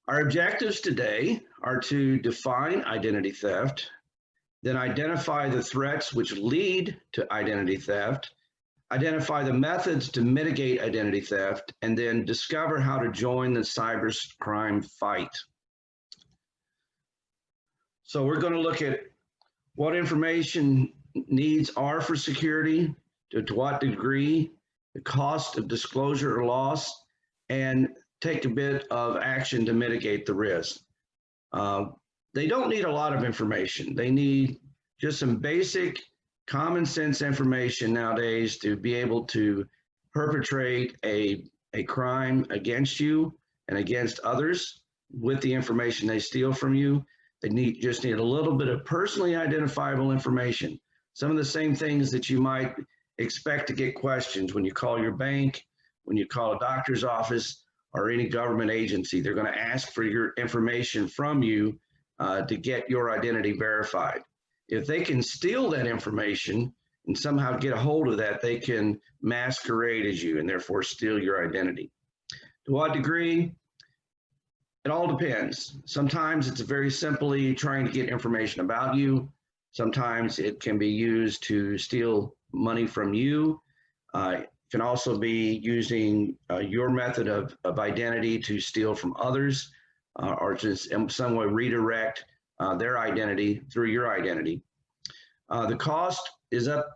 Our objectives today are to define identity theft, then identify the threats which lead to identity theft, identify the methods to mitigate identity theft, and then discover how to join the cybercrime fight. So we're going to look at what information needs are for security, to what degree, the cost of disclosure or loss, and take a bit of action to mitigate the risk. They don't need a lot of information. They need just some basic common sense information nowadays to be able to perpetrate a crime against you and against others with the information they steal from you. They just need a little bit of personally identifiable information. Some of the same things that you might expect to get questions when you call your bank, when you call a doctor's office, or any government agency. They're going to ask for your information from you to get your identity verified. If they can steal that information and somehow get a hold of that, they can masquerade as you and therefore steal your identity. To what degree? It all depends. Sometimes it's very simply trying to get information about you. Sometimes it can be used to steal money from you. It can also be using your method of identity to steal from others or just in some way redirect their identity through your identity. The cost is up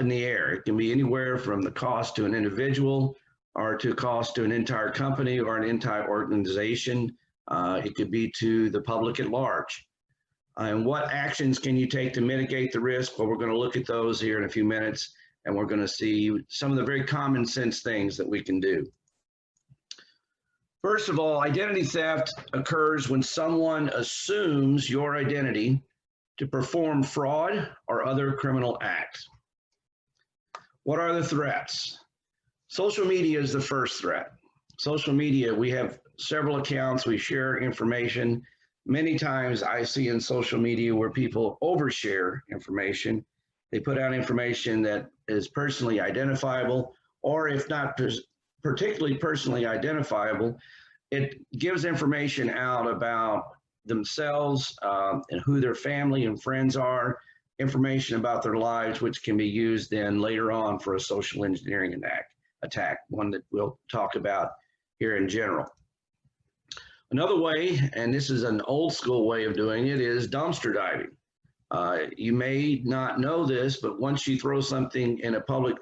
in the air. It can be anywhere from the cost to an individual or to cost to an entire company or an entire organization. It could be to the public at large. And what actions can you take to mitigate the risk? Well, we're going to look at those here in a few minutes, and we're going to see some of the very common sense things that we can do. First of all, identity theft occurs when someone assumes your identity to perform fraud or other criminal acts. What are the threats? Social media is the first threat. Social media, we have several accounts, we share information. Many times I see in social media where people overshare information. They put out information that is personally identifiable, or if not particularly personally identifiable, it gives information out about themselves and who their family and friends are, information about their lives, which can be used then later on for a social engineering attack, one that we'll talk about here in general. Another way, and this is an old school way of doing it, is dumpster diving. You may not know this, but once you throw something in a public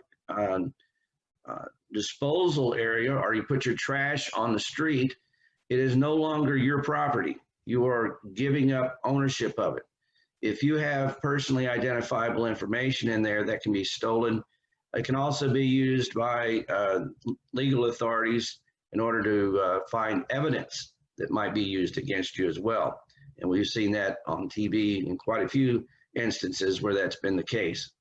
disposal area or you put your trash on the street, it is no longer your property. You are giving up ownership of it. If you have personally identifiable information in there that can be stolen, it can also be used by legal authorities in order to find evidence that might be used against you as well. And we've seen that on TV in quite a few instances where that's been the case.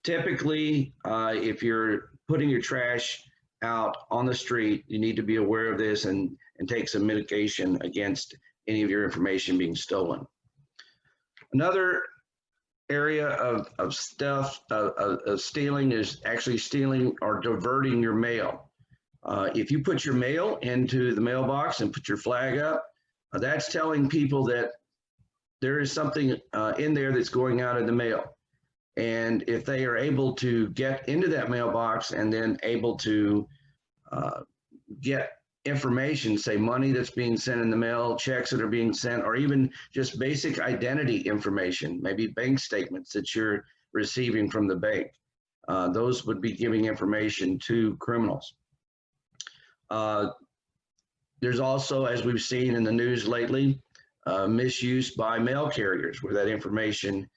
Typically, if you're putting your trash out on the street, you need to be aware of this and take some mitigation against any of your information being stolen. Another area of stealing is actually stealing or diverting your mail. If you put your mail into the mailbox and put your flag up, that's telling people that there is something in there that's going out in the mail. And if they are able to get into that mailbox and then able to get information, say money that's being sent in the mail, checks that are being sent, or even just basic identity information, maybe bank statements that you're receiving from the bank, those would be giving information to criminals. There's also, as we've seen in the news lately, misuse by mail carriers where that information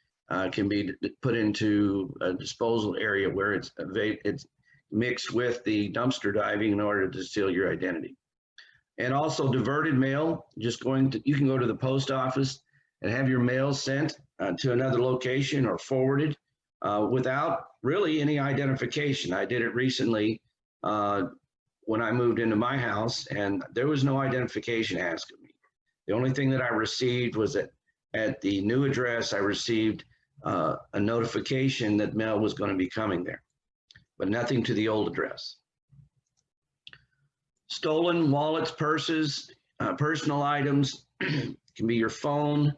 can be put into a disposal area where it's mixed with the dumpster diving in order to steal your identity. And also diverted mail, you can go to the post office and have your mail sent to another location or forwarded without really any identification. I did it recently when I moved into my house, and there was no identification asked of me. The only thing that I received was that at the new address, I received a notification that mail was going to be coming there, but nothing to the old address. Stolen wallets, purses, personal items, can be your phone.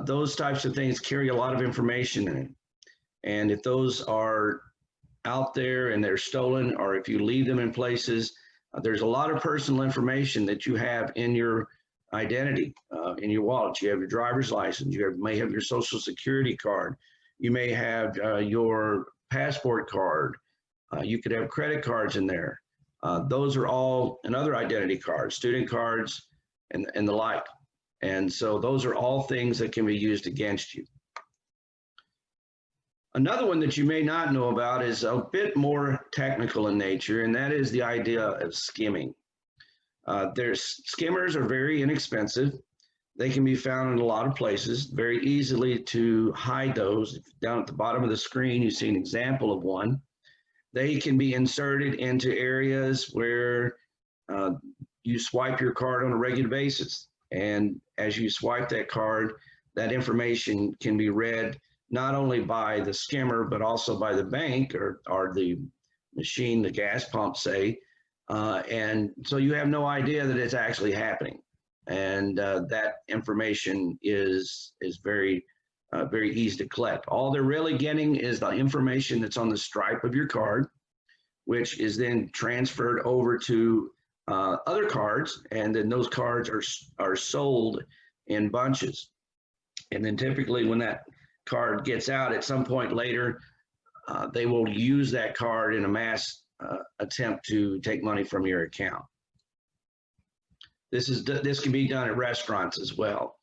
Those types of things carry a lot of information in it. And if those are out there and they're stolen, or if you leave them in places, there's a lot of personal information that you have in your identity, in your wallet. You have your driver's license, may have your social security card, you may have your passport card, you could have credit cards in there. Those are all, and other identity cards, student cards, and the like. And so those are all things that can be used against you. Another one that you may not know about is a bit more technical in nature, and that is the idea of skimming. Skimmers are very inexpensive. They can be found in a lot of places, very easily to hide those. Down at the bottom of the screen, you see an example of one. They can be inserted into areas where you swipe your card on a regular basis. And as you swipe that card, that information can be read not only by the skimmer, but also by the bank or the machine, the gas pump, say. And so you have no idea that it's actually happening. And that information is very, very easy to collect. All they're really getting is the information that's on the stripe of your card, which is then transferred over to other cards, and then those cards are sold in bunches. And then typically when that card gets out at some point later, they will use that card in a mass attempt to take money from your account. This can be done at restaurants as well.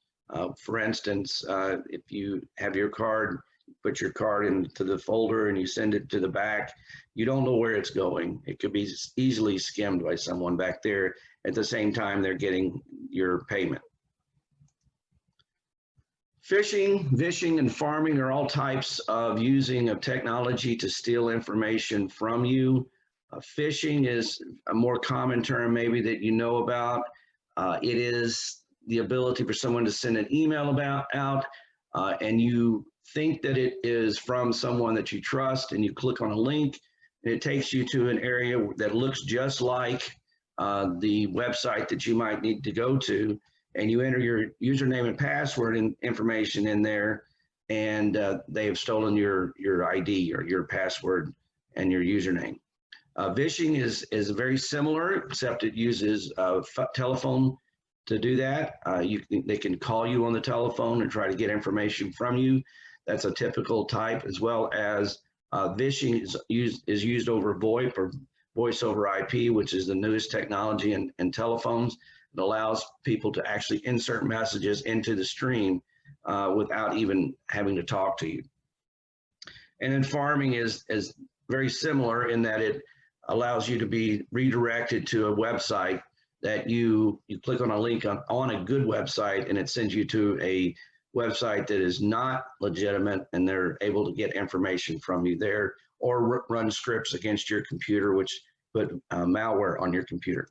For instance, if you have your card, put your card into the folder and you send it to the back, you don't know where it's going. It could be easily skimmed by someone back there. At the same time, they're getting your payment. Phishing, vishing, and pharming are all types of using of technology to steal information from you. Phishing is a more common term maybe that you know about. It is the ability for someone to send an email out and you think that it is from someone that you trust, and you click on a link and it takes you to an area that looks just like the website that you might need to go to, and you enter your username and password information in there, and they have stolen your ID or your password and your username. Vishing is very similar, except it uses a telephone to do that. They can call you on the telephone and try to get information from you. That's a typical type, as well as vishing is used over VoIP, or voice over IP, which is the newest technology in telephones. It allows people to actually insert messages into the stream without even having to talk to you. And then pharming is very similar in that it allows you to be redirected to a website that you click on a link on a good website, and it sends you to a website that is not legitimate, and they're able to get information from you there, or run scripts against your computer, which put malware on your computer.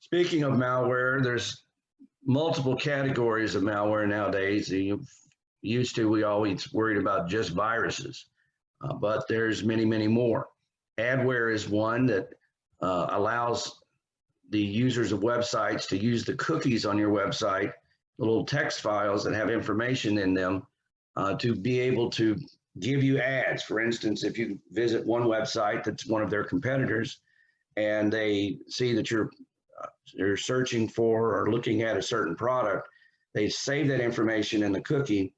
Speaking of malware, there's multiple categories of malware nowadays. We always worried about just viruses, but there's many, many more. Adware is one that allows the users of websites to use the cookies on your website, the little text files that have information in them, to be able to give you ads. For instance, if you visit one website that's one of their competitors, and they see that you're searching for or looking at a certain product, they save that information in the cookie,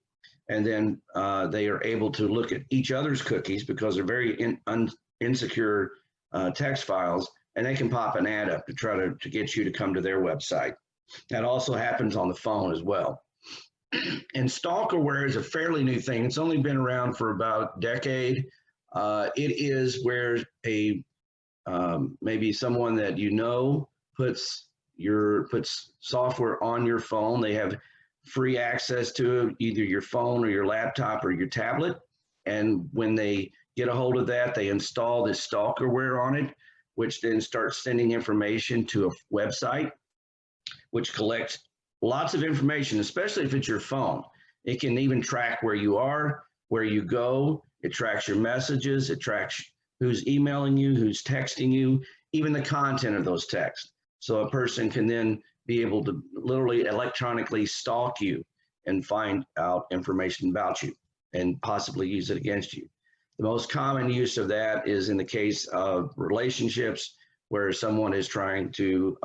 and then they are able to look at each other's cookies, because they're very insecure text files, and they can pop an ad up to try to get you to come to their website. That also happens on the phone as well. And Stalkerware is a fairly new thing. It's only been around for about a decade. It is where maybe someone that you know puts software on your phone. They have free access to either your phone or your laptop or your tablet. And when they get a hold of that, they install this Stalkerware on it, which then starts sending information to a website, which collects lots of information, especially if it's your phone. It can even track where you are, where you go. It tracks your messages. It tracks who's emailing you, who's texting you, even the content of those texts. So a person can then be able to literally electronically stalk you and find out information about you and possibly use it against you. The most common use of that is in the case of relationships where someone is trying to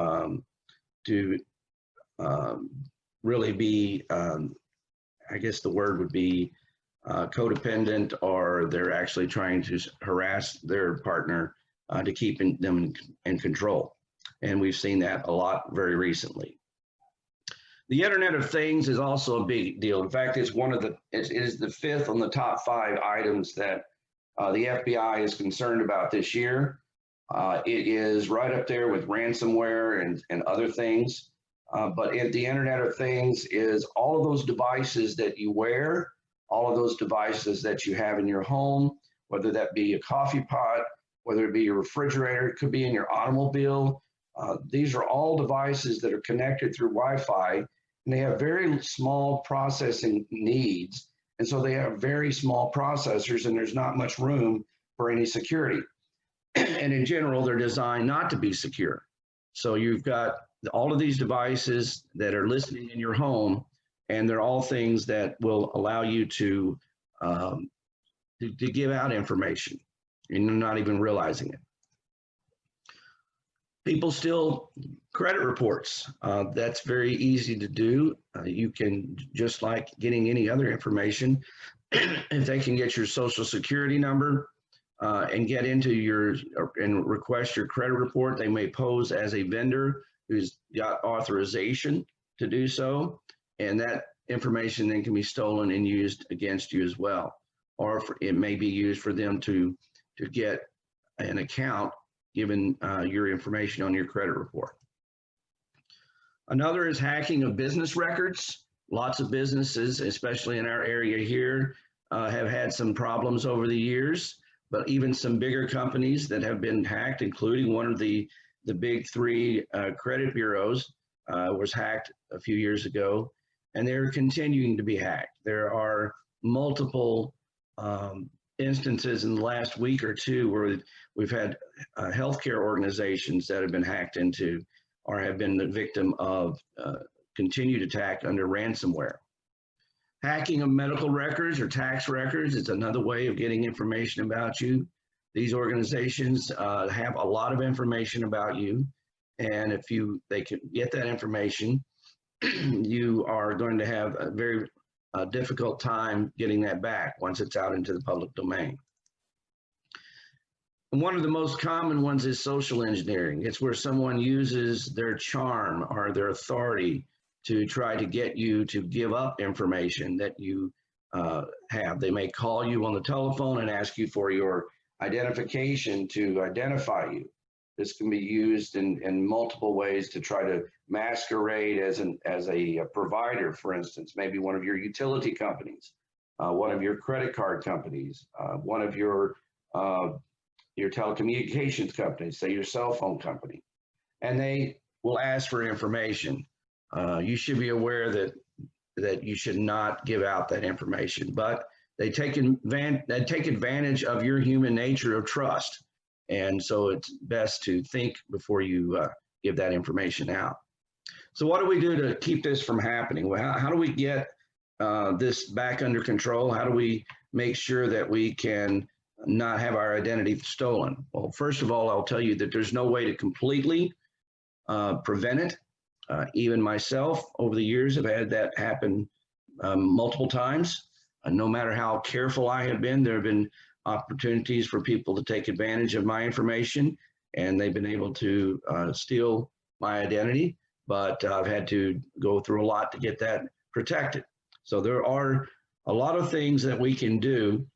really be, I guess the word would be codependent, or they're actually trying to harass their partner to keep them in control. And we've seen that a lot very recently. The Internet of Things is also a big deal. In fact, it's it is the 5th on the top 5 items that the FBI is concerned about this year. It is right up there with ransomware and other things. But the Internet of Things is all of those devices that you wear, all of those devices that you have in your home, whether that be a coffee pot, whether it be your refrigerator, it could be in your automobile. These are all devices that are connected through Wi-Fi, and they have very small processing needs. And so they have very small processors, and there's not much room for any security. And in general, they're designed not to be secure. So you've got all of these devices that are listening in your home, and they're all things that will allow you to give out information, and you're not even realizing it. People steal credit reports. That's very easy to do. You can, just like getting any other information, if they can get your social security number and get into and request your credit report, they may pose as a vendor who's got authorization to do so. And that information then can be stolen and used against you as well. Or it may be used for them to get an account given your information on your credit report. Another is hacking of business records. Lots of businesses, especially in our area here, have had some problems over the years, but even some bigger companies that have been hacked, including one of the big 3 credit bureaus was hacked a few years ago, and they're continuing to be hacked. There are multiple instances in the last week or two where we've had healthcare organizations that have been hacked into or have been the victim of continued attack under ransomware. Hacking of medical records or tax records is another way of getting information about you. These organizations have a lot of information about you, and if they can get that information, you are going to have a very difficult time getting that back once it's out into the public domain. And one of the most common ones is social engineering. It's where someone uses their charm or their authority to try to get you to give up information that you have. They may call you on the telephone and ask you for your identification to identify you. This can be used in multiple ways to try to masquerade as a provider, for instance, maybe one of your utility companies, one of your credit card companies, one of your telecommunications companies, say your cell phone company, and they will ask for information. You should be aware that you should not give out that information, but they take advantage of your human nature of trust. And so it's best to think before you give that information out. So what do we do to keep this from happening? Well, how do we get this back under control? How do we make sure that we can not have our identity stolen? Well, first of all, I'll tell you that there's no way to completely prevent it. Even myself, over the years, have had that happen multiple times. No matter how careful I have been, there have been opportunities for people to take advantage of my information, and they've been able to steal my identity, but I've had to go through a lot to get that protected. So there are a lot of things that we can do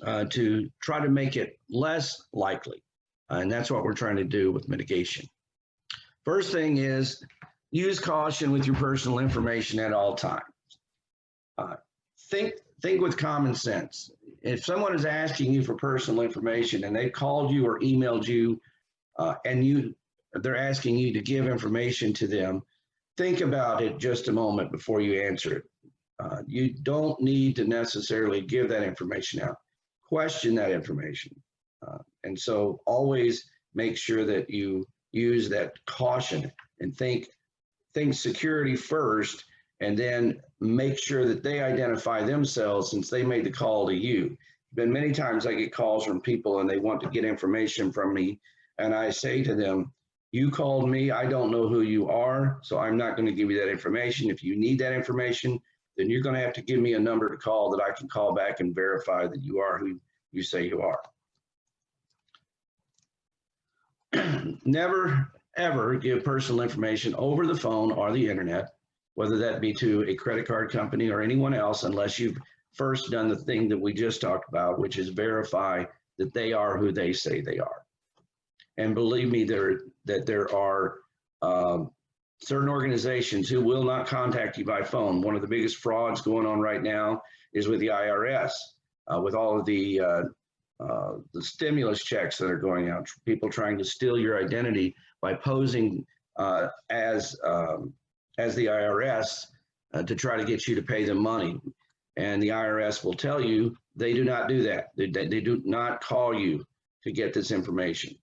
to try to make it less likely, and that's what we're trying to do with mitigation. First thing is use caution with your personal information at all times. Think with common sense. If someone is asking you for personal information and they called you or emailed you and they're asking you to give information to them, think about it just a moment before you answer it. You don't need to necessarily give that information out. Question that information. And so always make sure that you use that caution and think security first, and then make sure that they identify themselves since they made the call to you. Been many times I get calls from people and they want to get information from me, and I say to them, you called me, I don't know who you are, so I'm not going to give you that information. If you need that information, then you're going to have to give me a number to call that I can call back and verify that you are who you say you are. Never, ever give personal information over the phone or the internet, whether that be to a credit card company or anyone else, unless you've first done the thing that we just talked about, which is verify that they are who they say they are. And believe me, there are certain organizations who will not contact you by phone. One of the biggest frauds going on right now is with the IRS, with all of the stimulus checks that are going out. People trying to steal your identity by posing as the IRS to try to get you to pay them money. And the IRS will tell you they do not do that. They do not call you to get this information.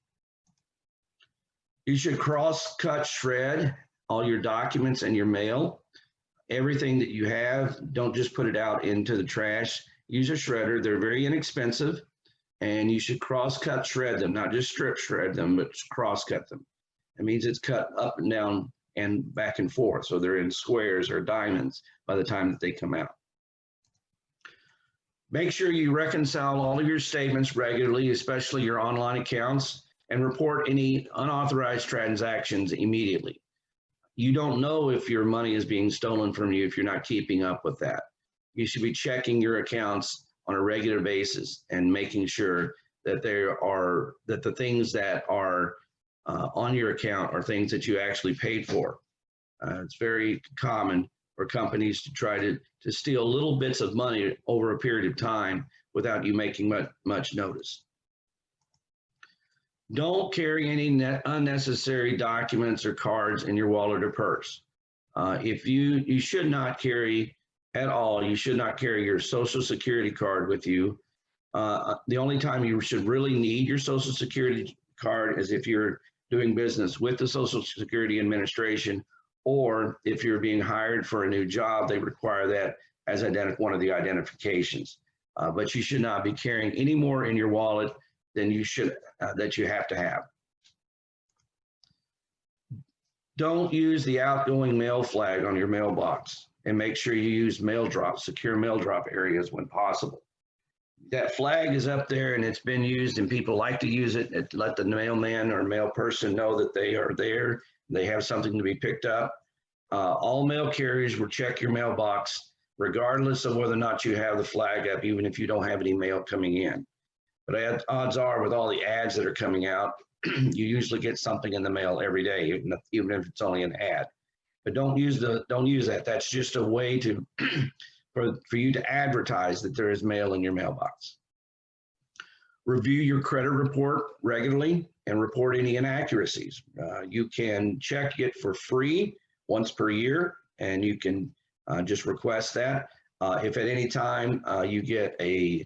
You should cross-cut-shred all your documents and your mail. Everything that you have, don't just put it out into the trash. Use a shredder. They're very inexpensive, and you should cross-cut-shred them, not just strip shred them, but cross-cut them. It means it's cut up and down and back and forth, so they're in squares or diamonds by the time that they come out. Make sure you reconcile all of your statements regularly, especially your online accounts, and report any unauthorized transactions immediately. You don't know if your money is being stolen from you if you're not keeping up with that. You should be checking your accounts on a regular basis and making sure that that the things that are on your account are things that you actually paid for. It's very common for companies to try to steal little bits of money over a period of time without you making much notice. Don't carry any unnecessary documents or cards in your wallet or purse. You should not carry at all, you should not carry your Social Security card with you. The only time you should really need your Social Security card is if you're doing business with the Social Security Administration, or if you're being hired for a new job, they require that as one of the identifications. But you should not be carrying any more in your wallet than you should, that you have to have. Don't use the outgoing mail flag on your mailbox, and make sure you use secure mail drop areas when possible. That flag is up there and it's been used, and people like to use it to let the mailman or mail person know that they are there, they have something to be picked up. All mail carriers will check your mailbox regardless of whether or not you have the flag up, even if you don't have any mail coming in. But odds are, with all the ads that are coming out, you usually get something in the mail every day, even if it's only an ad. But don't use that. That's just a way to for you to advertise that there is mail in your mailbox. Review your credit report regularly and report any inaccuracies. You can check it for free once per year, and you can just request that. If at any time you get a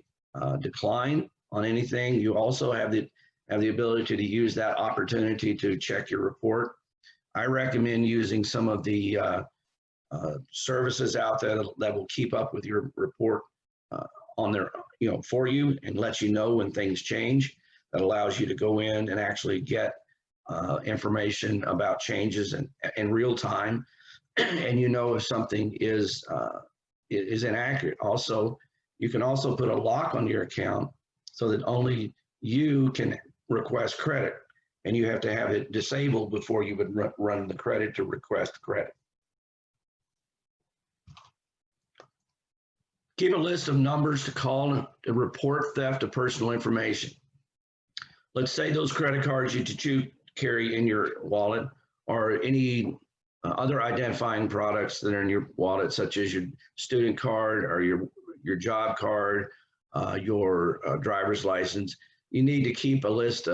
decline on anything, you also have the ability to use that opportunity to check your report. I recommend using some of the services out there that will keep up with your report for you and let you know when things change. That allows you to go in and actually get information about changes in real time, and if something is inaccurate. Also, you can also put a lock on your account so that only you can request credit, and you have to have it disabled before you would run the credit to request credit. Keep a list of numbers to call to report theft of personal information. Let's say those credit cards you carry in your wallet or any other identifying products that are in your wallet, such as your student card or your job card, your driver's license. You need to keep a list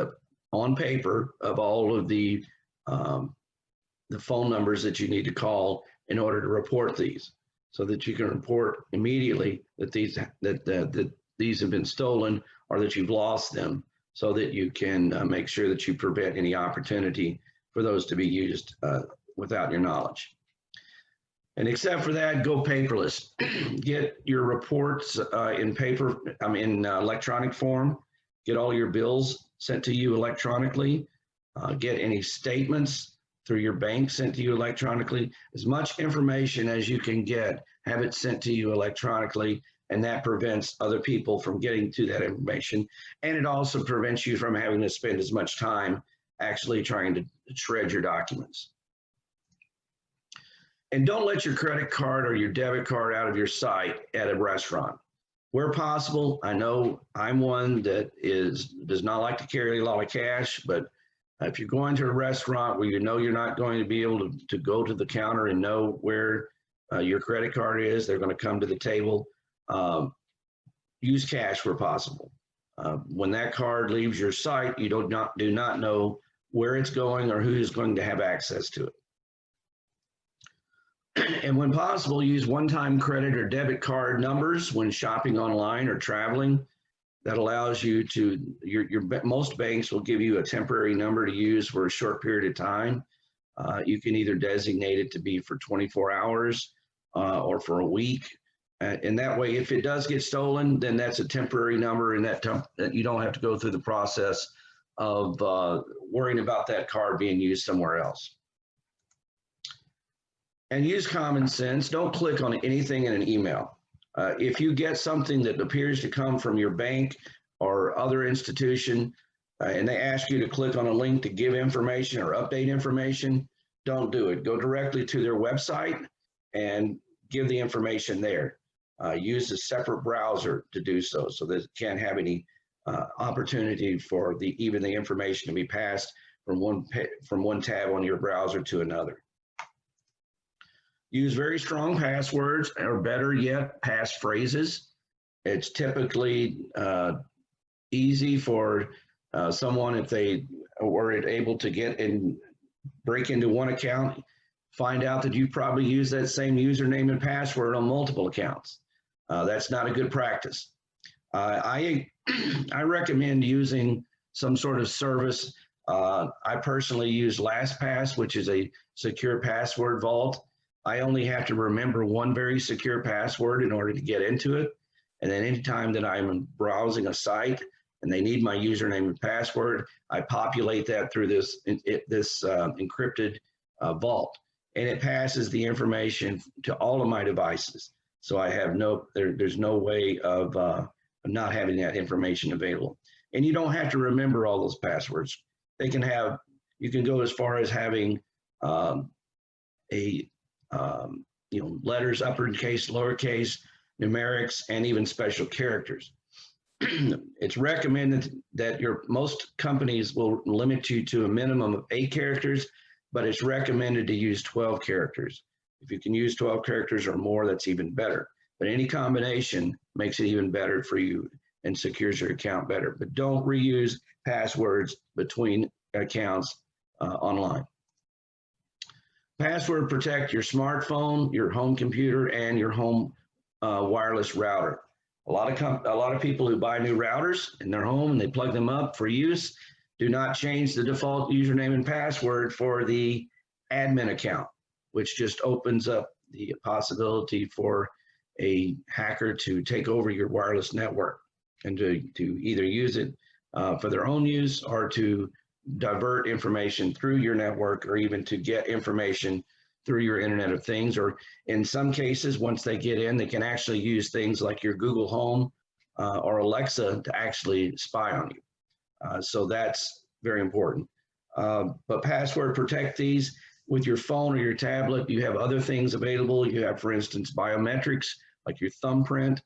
on paper of all of the phone numbers that you need to call in order to report these, so that you can report immediately that these have been stolen or that you've lost them, so that you can make sure that you prevent any opportunity for those to be used without your knowledge. And except for that, go paperless. Get your reports in electronic form. Get all your bills sent to you electronically. Get any statements through your bank sent to you electronically. As much information as you can get, have it sent to you electronically, and that prevents other people from getting to that information. And it also prevents you from having to spend as much time actually trying to shred your documents. And don't let your credit card or your debit card out of your sight at a restaurant. Where possible, I know I'm one that does not like to carry a lot of cash, but if you're going to a restaurant where you know you're not going to be able to go to the counter and know where your credit card is, they're going to come to the table, use cash where possible. When that card leaves your site, you do not know where it's going or who's going to have access to it. And when possible, use one-time credit or debit card numbers when shopping online or traveling. That allows you to, most banks will give you a temporary number to use for a short period of time. You can either designate it to be for 24 hours or for a week. And that way, if it does get stolen, then that's a temporary number, and that you don't have to go through the process of worrying about that card being used somewhere else. And use common sense. Don't click on anything in an email. If you get something that appears to come from your bank or other institution, and they ask you to click on a link to give information or update information, don't do it. Go directly to their website and give the information there. Use a separate browser to do so that it can't have any opportunity for even the information to be passed from one tab on your browser to another. Use very strong passwords, or better yet, passphrases. It's typically easy for someone, if they were able to get and break into one account, find out that you probably use that same username and password on multiple accounts. That's not a good practice. I recommend using some sort of service. I personally use LastPass, which is a secure password vault. I only have to remember one very secure password in order to get into it. And then anytime that I'm browsing a site and they need my username and password, I populate that through this encrypted vault. And it passes the information to all of my devices. So I have there's no way of not having that information available. And you don't have to remember all those passwords. You can go as far as having letters, uppercase, lowercase, numerics, and even special characters. It's recommended that most companies will limit you to a minimum of 8 characters, but it's recommended to use 12 characters. If you can use 12 characters or more, that's even better. But any combination makes it even better for you and secures your account better. But don't reuse passwords between accounts online. Password protect your smartphone, your home computer, and your home wireless router. A lot of people who buy new routers in their home and they plug them up for use do not change the default username and password for the admin account, which just opens up the possibility for a hacker to take over your wireless network and to either use it for their own use or to divert information through your network, or even to get information through your Internet of Things. Or in some cases, once they get in, they can actually use things like your Google Home or Alexa to actually spy on you. So that's very important. But password protect these with your phone or your tablet. You have other things available. You have, for instance, biometrics, like your thumbprint.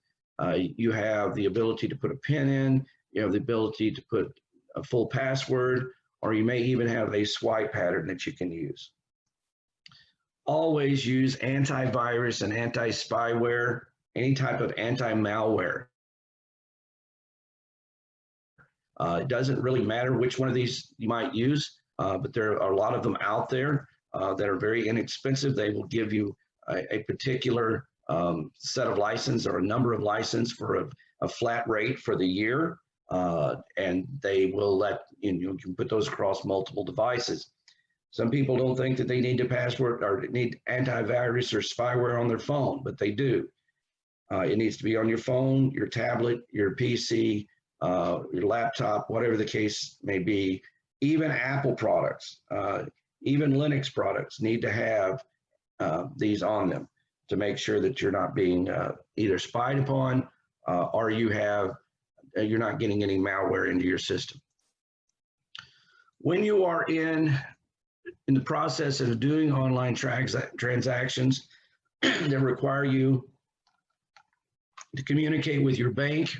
You have the ability to put a PIN in. You have the ability to put a full password, or you may even have a swipe pattern that you can use. Always use antivirus and anti-spyware, any type of anti-malware. It doesn't really matter which one of these you might use, but there are a lot of them out there that are very inexpensive. They will give you a particular set of license or a number of license for a flat rate for the year. And they will let you can put those across multiple devices. Some people don't think that they need a password or need antivirus or spyware on their phone, but they do. It needs to be on your phone, your tablet, your PC, your laptop, whatever the case may be. Even Apple products, even Linux products need to have these on them to make sure that you're not being either spied upon or you're not getting any malware into your system. When you are in the process of doing online transactions that require you to communicate with your bank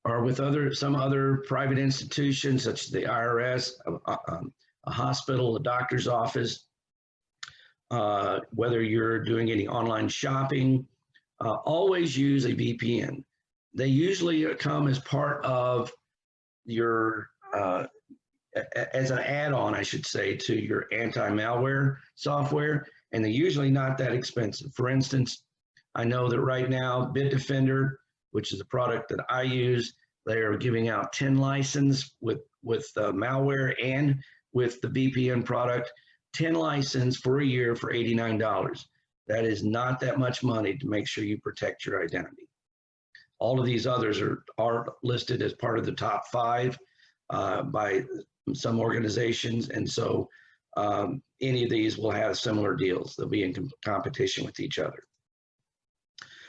or with some other private institutions such as the IRS, a hospital, a doctor's office, whether you're doing any online shopping, always use a VPN. They usually come as part of your, as an add-on, I should say, to your anti-malware software, and they're usually not that expensive. For instance, I know that right now, Bitdefender, which is a product that I use, they are giving out 10 license with malware and with the VPN product, 10 license for a year for $89. That is not that much money to make sure you protect your identity. All of these others are listed as part of the top 5 by some organizations, and so any of these will have similar deals. They'll be in competition with each other.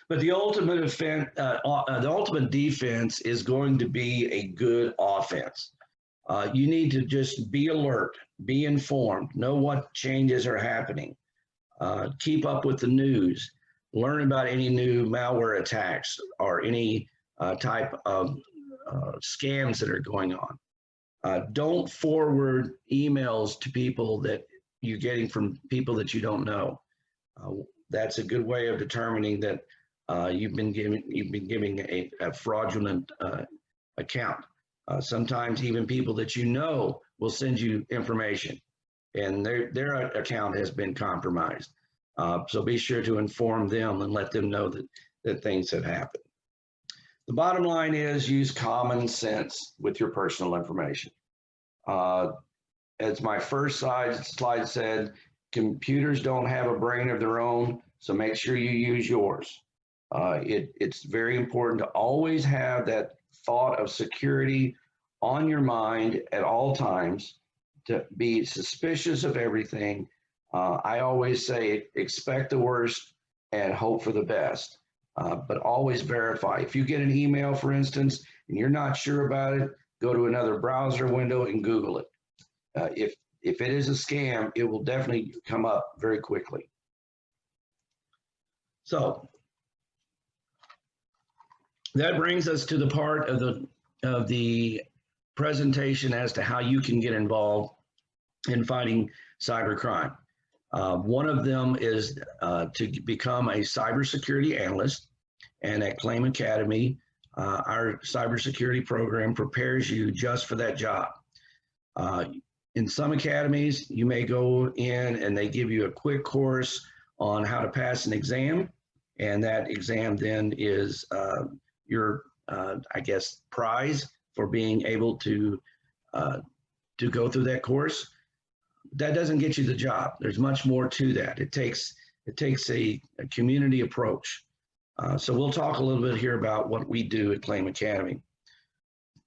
But the ultimate defense is going to be a good offense. You need to just be alert, be informed, know what changes are happening, keep up with the news, learn about any new malware attacks or any type of scams that are going on. Don't forward emails to people that you're getting from people that you don't know. That's a good way of determining that you've been giving a fraudulent account. Sometimes even people that you know will send you information, and their account has been compromised. So be sure to inform them and let them know that things have happened. The bottom line is use common sense with your personal information. As my first slide said, computers don't have a brain of their own, so make sure you use yours. It's very important to always have that thought of security on your mind at all times, to be suspicious of everything. I always say expect the worst and hope for the best, but always verify. If you get an email, for instance, and you're not sure about it, go to another browser window and Google it. If it is a scam, it will definitely come up very quickly. So that brings us to the part of the presentation as to how you can get involved in fighting cybercrime. One of them is to become a cybersecurity analyst, and at Claim Academy, our cybersecurity program prepares you just for that job. In some academies, you may go in and they give you a quick course on how to pass an exam, and that exam then is your, I guess, prize for being able to go through that course. That doesn't get you the job. There's much more to that. It takes a community approach. So we'll talk a little bit here about what we do at Claim Academy.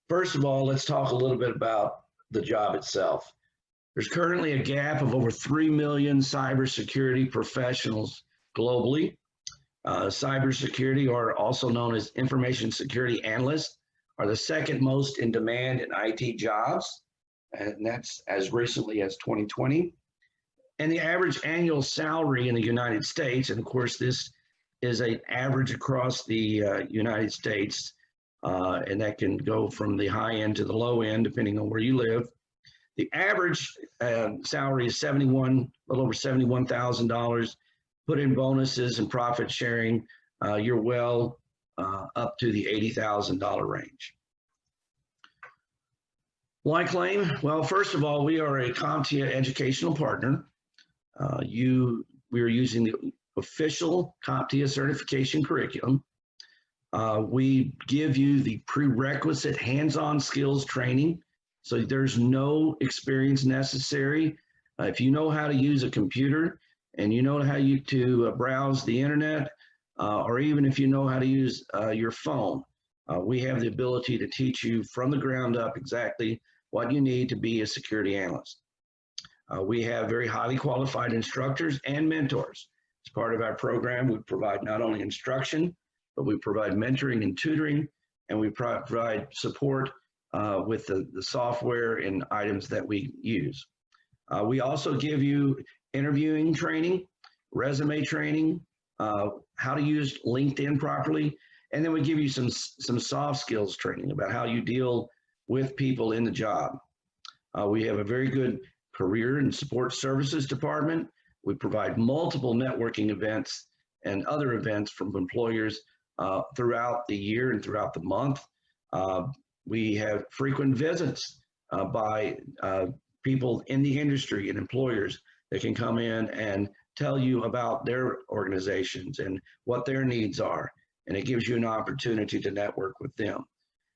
First of all, let's talk a little bit about the job itself. There's currently a gap of over 3 million cybersecurity professionals globally. Cybersecurity, or also known as information security analysts, are the second most in demand in IT jobs, and that's as recently as 2020. And the average annual salary in the United States, and of course this is an average across the United States, and that can go from the high end to the low end depending on where you live. The average salary is a little over $71,000. Put in bonuses and profit sharing, you're well up to the $80,000 range. Why Claim? Well, first of all, we are a CompTIA educational partner. We are using the official CompTIA certification curriculum. We give you the prerequisite hands-on skills training, so there's no experience necessary. If you know how to use a computer and you know how to browse the internet, or even if you know how to use your phone, we have the ability to teach you from the ground up exactly what you need to be a security analyst. We have very highly qualified instructors and mentors. As part of our program, we provide not only instruction, but we provide mentoring and tutoring, and we provide support with the software and items that we use. We also give you interviewing training, resume training, how to use LinkedIn properly, and then we give you some soft skills training about how you deal with people in the job. We have a very good career and support services department. We provide multiple networking events and other events from employers throughout the year and throughout the month. We have frequent visits by people in the industry and employers that can come in and tell you about their organizations and what their needs are. And it gives you an opportunity to network with them.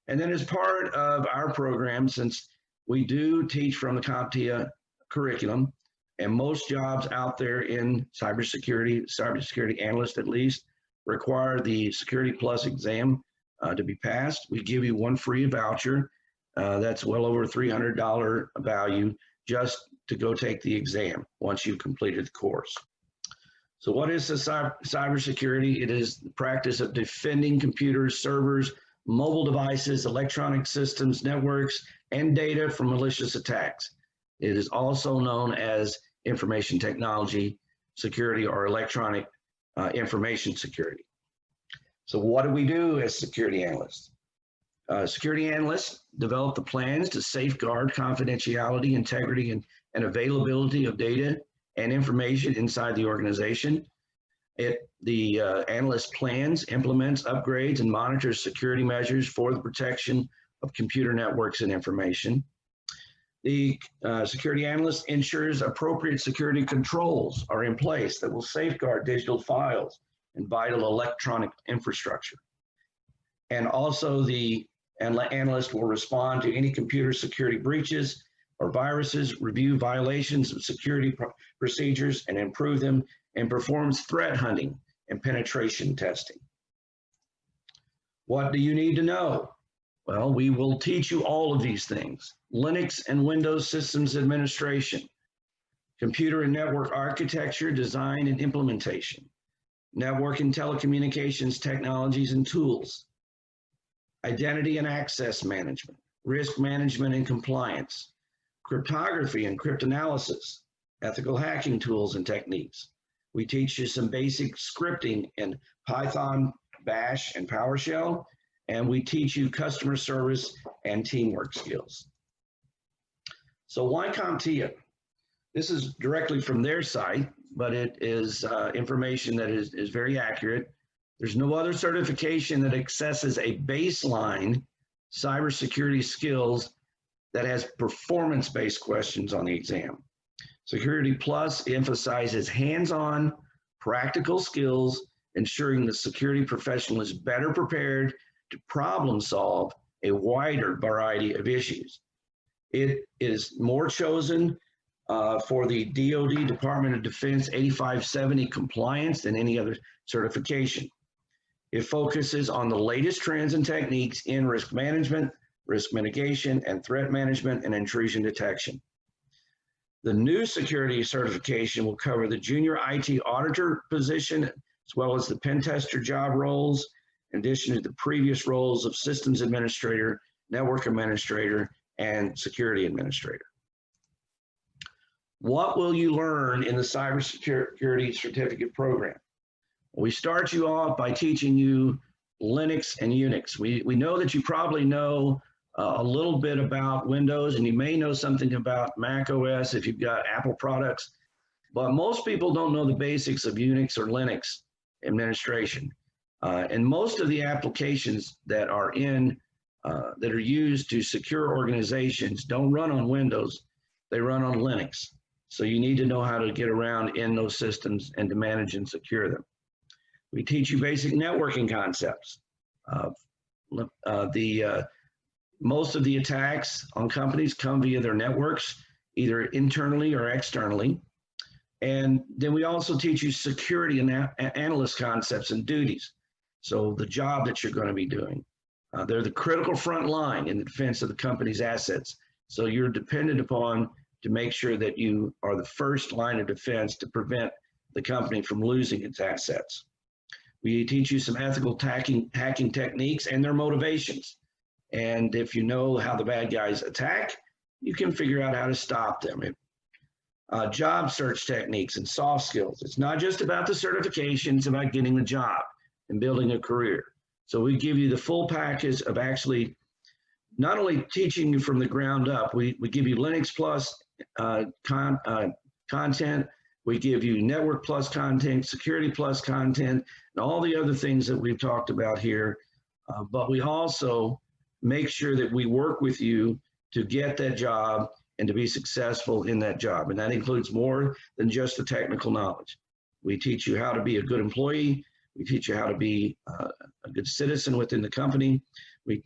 And then as part of our program, since we do teach from the CompTIA curriculum, and most jobs out there in cybersecurity analyst at least, require the Security Plus exam to be passed. We give you one free voucher. That's well over $300 value just to go take the exam once you've completed the course. So what is the cybersecurity? It is the practice of defending computers, servers, mobile devices, electronic systems, networks, and data from malicious attacks. It is also known as information technology security or electronic information security. So what do we do as security analysts? Security analysts develop the plans to safeguard confidentiality, integrity, and availability of data and information inside the organization. The analyst plans, implements, upgrades, and monitors security measures for the protection of computer networks and information. The security analyst ensures appropriate security controls are in place that will safeguard digital files and vital electronic infrastructure. And also the analyst will respond to any computer security breaches or viruses, review violations of security procedures and improve them, and performs threat hunting and penetration testing. What do you need to know? Well, we will teach you all of these things: Linux and Windows systems administration, computer and network architecture, design and implementation, network and telecommunications technologies and tools, identity and access management, risk management and compliance, cryptography and cryptanalysis, ethical hacking tools and techniques. We teach you some basic scripting in Python, Bash, and PowerShell, and we teach you customer service and teamwork skills. So why CompTIA? This is directly from their site, but it is information that is very accurate. There's no other certification that accesses a baseline cybersecurity skills that has performance-based questions on the exam. Security Plus emphasizes hands-on, practical skills, ensuring the security professional is better prepared to problem solve a wider variety of issues. It is more chosen for the DoD, Department of Defense 8570 compliance than any other certification. It focuses on the latest trends and techniques in risk management, risk mitigation, and threat management and intrusion detection. The new security certification will cover the junior IT auditor position, as well as the pen tester job roles, in addition to the previous roles of systems administrator, network administrator, and security administrator. What will you learn in the cybersecurity certificate program? We start you off by teaching you Linux and Unix. We know that you probably know a little bit about Windows, and you may know something about Mac OS if you've got Apple products, but most people don't know the basics of Unix or Linux administration. And most of the applications that are used to secure organizations don't run on Windows, they run on Linux. So you need to know how to get around in those systems and to manage and secure them. We teach you basic networking concepts. Most of the attacks on companies come via their networks, either internally or externally. And then we also teach you security and analyst concepts and duties. So the job that you're going to be doing. They're the critical front line in the defense of the company's assets. So you're dependent upon to make sure that you are the first line of defense to prevent the company from losing its assets. We teach you some ethical hacking techniques and their motivations. And if you know how the bad guys attack, you can figure out how to stop them. Job search techniques and soft skills. It's not just about the certifications, it's about getting the job and building a career. So we give you the full package of actually not only teaching you from the ground up, we give you Linux Plus content, we give you Network Plus content, Security Plus content, and all the other things that we've talked about here. But we also make sure that we work with you to get that job and to be successful in that job. And that includes more than just the technical knowledge. We teach you how to be a good employee. We teach you how to be a good citizen within the company. We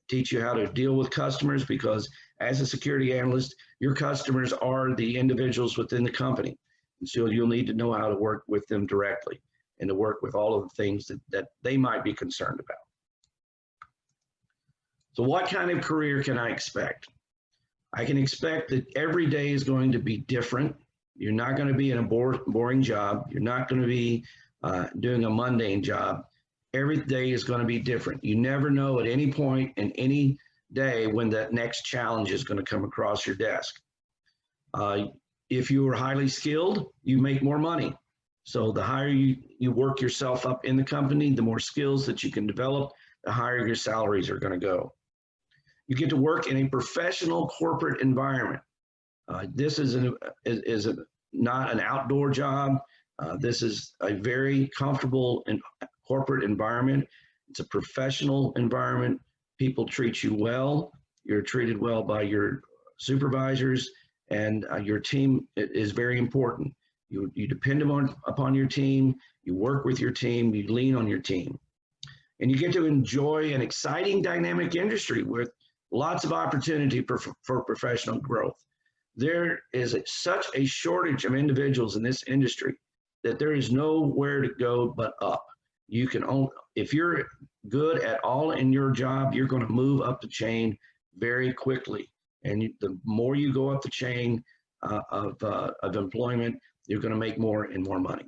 teach you how to deal with customers, because as a security analyst, your customers are the individuals within the company. And so you'll need to know how to work with them directly and to work with all of the things that they might be concerned about. So what kind of career can I expect? I can expect that every day is going to be different. You're not going to be in a boring job. You're not going to be doing a mundane job. Every day is going to be different. You never know at any point in any day when that next challenge is going to come across your desk. If you are highly skilled, you make more money. So the higher you work yourself up in the company, the more skills that you can develop, the higher your salaries are going to go. You get to work in a professional corporate environment. This is not an outdoor job. This is a very comfortable corporate environment. It's a professional environment. People treat you well. You're treated well by your supervisors, and your team is very important. You depend upon your team. You work with your team. You lean on your team. And you get to enjoy an exciting, dynamic industry with lots of opportunity for professional growth. There is such a shortage of individuals in this industry that there is nowhere to go but up. You can only, if you're good at all in your job, you're going to move up the chain very quickly. And the more you go up the chain of employment, you're going to make more and more money.